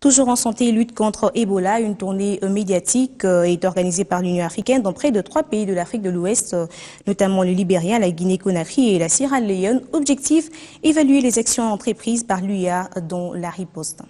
Toujours en santé et lutte contre Ebola, une tournée médiatique est organisée par l'Union africaine dans près de 3 pays de l'Afrique de l'Ouest, notamment le Libéria, la Guinée-Conakry et la Sierra Leone. Objectif, évaluer les actions entreprises par l'UA dont la riposte.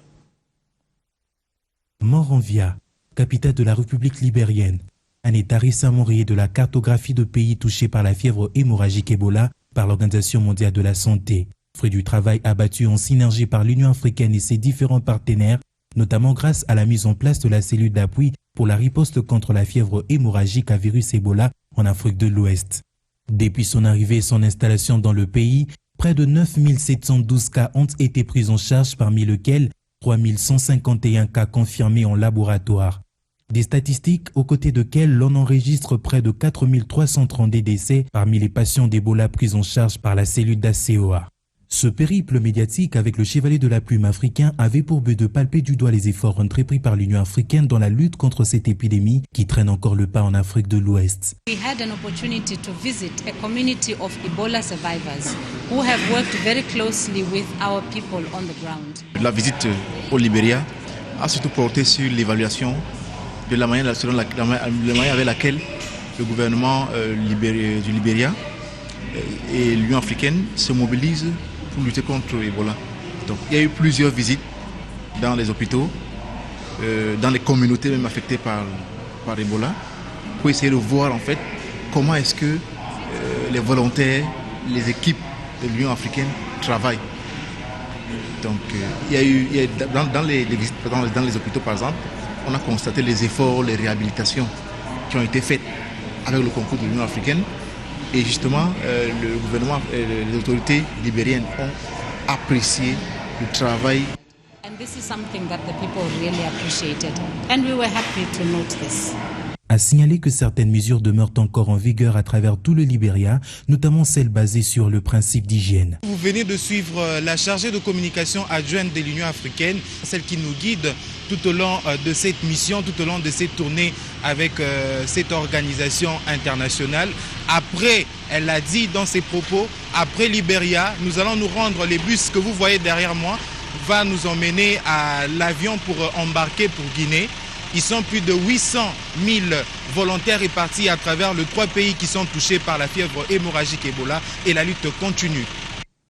Monrovia, capitale de la République libérienne, un état récemment rayé de la cartographie de pays touchés par la fièvre hémorragique Ebola par l'Organisation mondiale de la santé. Fruit du travail abattu en synergie par l'Union africaine et ses différents partenaires, notamment grâce à la mise en place de la cellule d'appui pour la riposte contre la fièvre hémorragique à virus Ebola en Afrique de l'Ouest. Depuis son arrivée et son installation dans le pays, près de 9712 cas ont été pris en charge, parmi lesquels 3151 cas confirmés en laboratoire. Des statistiques aux côtés desquelles l'on enregistre près de 4332 décès parmi les patients d'Ebola pris en charge par la cellule d'ACOA. Ce périple médiatique avec le chevalier de la plume africain avait pour but de palper du doigt les efforts entrepris par l'Union africaine dans la lutte contre cette épidémie qui traîne encore le pas en Afrique de l'Ouest. We had an opportunity to visit a community of Ebola survivors who have worked very closely with our people on the ground. La visite au Libéria a surtout porté sur l'évaluation de la manière avec laquelle le gouvernement du Libéria et l'Union africaine se mobilisent pour lutter contre Ebola. Donc, il y a eu plusieurs visites dans les hôpitaux, dans les communautés même affectées par Ebola, pour essayer de voir en fait comment est-ce que les volontaires, les équipes de l'Union africaine travaillent. Donc, dans les hôpitaux par exemple, on a constaté les efforts, les réhabilitations qui ont été faites avec le concours de l'Union africaine. Et justement, le gouvernement et les autorités libériennes ont apprécié le travail. And this is something that the people really appreciated. And we were happy to note this. A signaler que certaines mesures demeurent encore en vigueur à travers tout le Libéria, notamment celles basées sur le principe d'hygiène. Vous venez de suivre la chargée de communication adjointe de l'Union africaine, celle qui nous guide tout au long de cette mission, tout au long de cette tournée avec cette organisation internationale. Après, elle l'a dit dans ses propos, après Libéria, nous allons nous rendre, les bus que vous voyez derrière moi, va nous emmener à l'avion pour embarquer pour Guinée. Ils sont plus de 800 000 volontaires répartis à travers les 3 pays qui sont touchés par la fièvre hémorragique Ebola et la lutte continue.